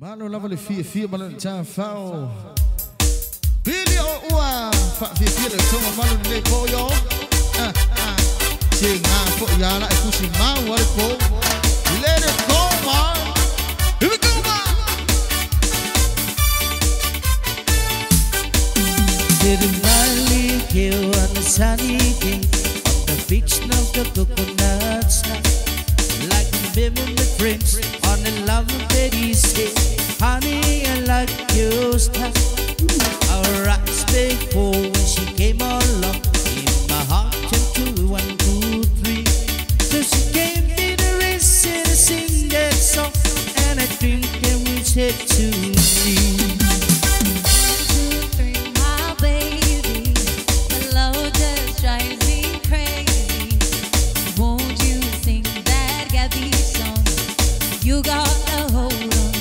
Malo lava le fie malo già fao. Pilioua fa fie le sono malo le pollo. Singa po ya la ku si ma wa ko. Let it go man. Here we go man. Sitting lightly here on the sunny day, on the beach of the coconuts, like living with friends on a lovely day. Say, honey, I like your style. Our eyes before when she came along, in my heart jumped to 1, 2, 3. So she gave me the reason to sing that song, and I drink and we said to me. You got a hold on.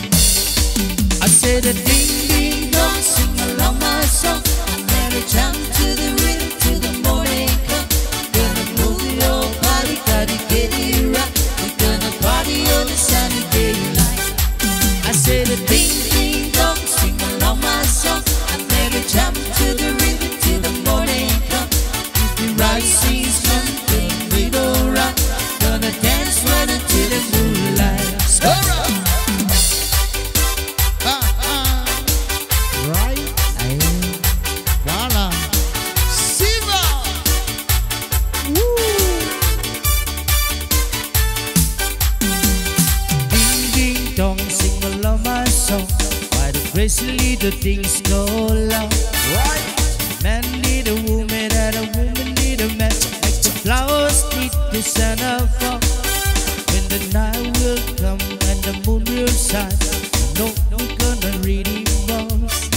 I said a ding ding dong, sing along my song. I'm gonna jump to the rhythm till the morning come. Gonna move your body, gotta get it right. We're gonna party on the sunny daylight. I said a ding ding dong, sing along my song. I'm gonna jump to the rhythm till the morning come. If the rising sun can lead alright, gonna dance right until the moonlight. Gracefully the things go along. Right. Man need a woman and a woman need a man. Like the flowers need the sun fall. When the night will come and the moon will shine, no, we're gonna really boss.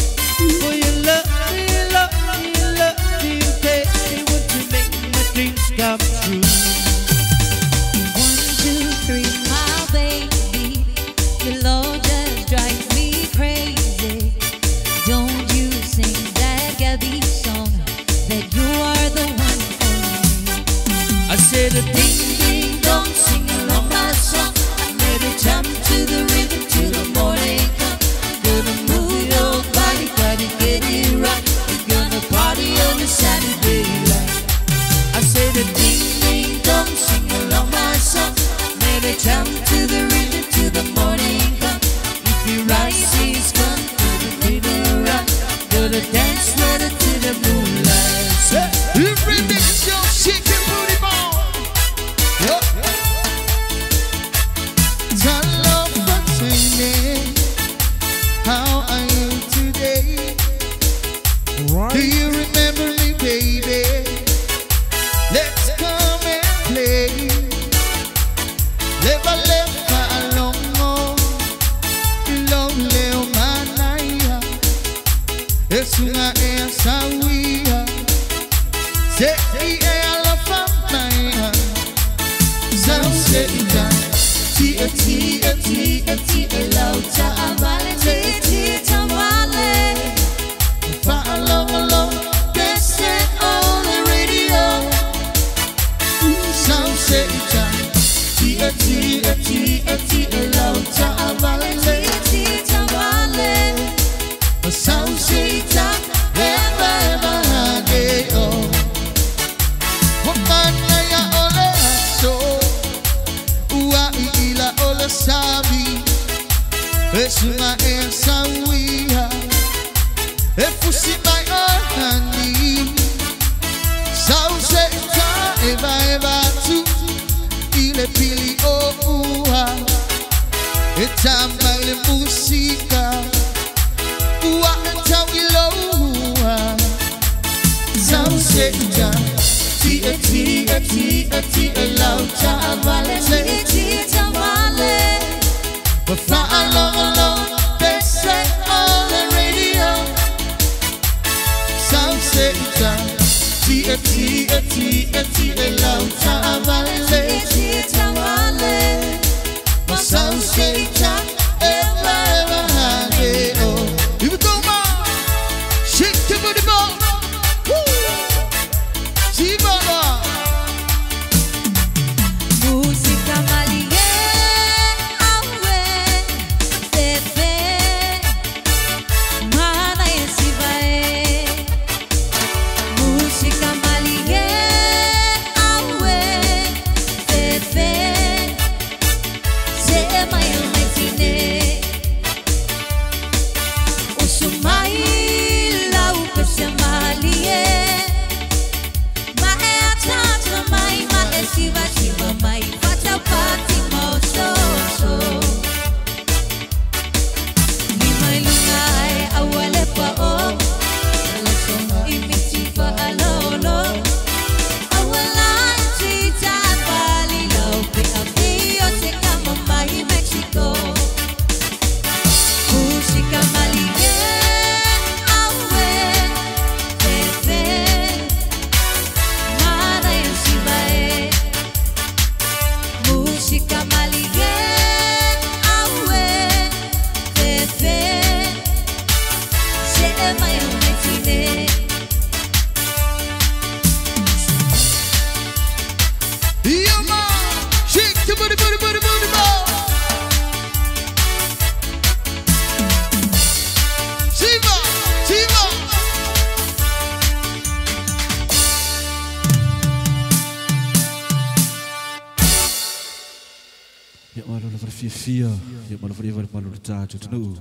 For your love, your love, your love, you pay. They want to make my dreams come true. 1, 2, 3, my baby, your love just drives me crazy. Don't you sing that Gabby song, that you are the one for me. I said a ding ding dong, sing along my song. I made a jump to the rhythm till the morning come. Gonna move your body, gotta get it right. We're gonna party on the sunny daylight. I said a ding ding dong, sing along my song. I made a jump to the rhythm till the morning come. If you rise, it's come to the rhythm right. Gonna dance right until the moonlight. Every mix your shaking booty ball. Yup. Tell love for singing. How are you today? Right. Do you remember me, baby? Let's come and play. Leva alongo, long leo manaya. Es una esawia. Se la famaya. Sauseta. T lauta amale, T tamale. Fa along, Best on the radio. Sauseta. T lauta amale, T tamale. Sauseta. Eva hageo. Wakana ya ole aso. Ua ila ole sabi. Es una ensawia. Efusi my honey. Sauseta. Eva tu. Ile Pilioua. Etamba ile musika. Ua entawiloua. Sauseta. lauta amale, T tamale. But fly along, they say on the radio. Sauseta. Lauta amale, T tamale. Sauseta. Eva hageo. Here we go, man. Shake your booty, man. See, mama. Música malie, awe, bebê. booty ball. Shiva, Shiva. Ya malu la fia fia, ya malu fia malu tajo tenu.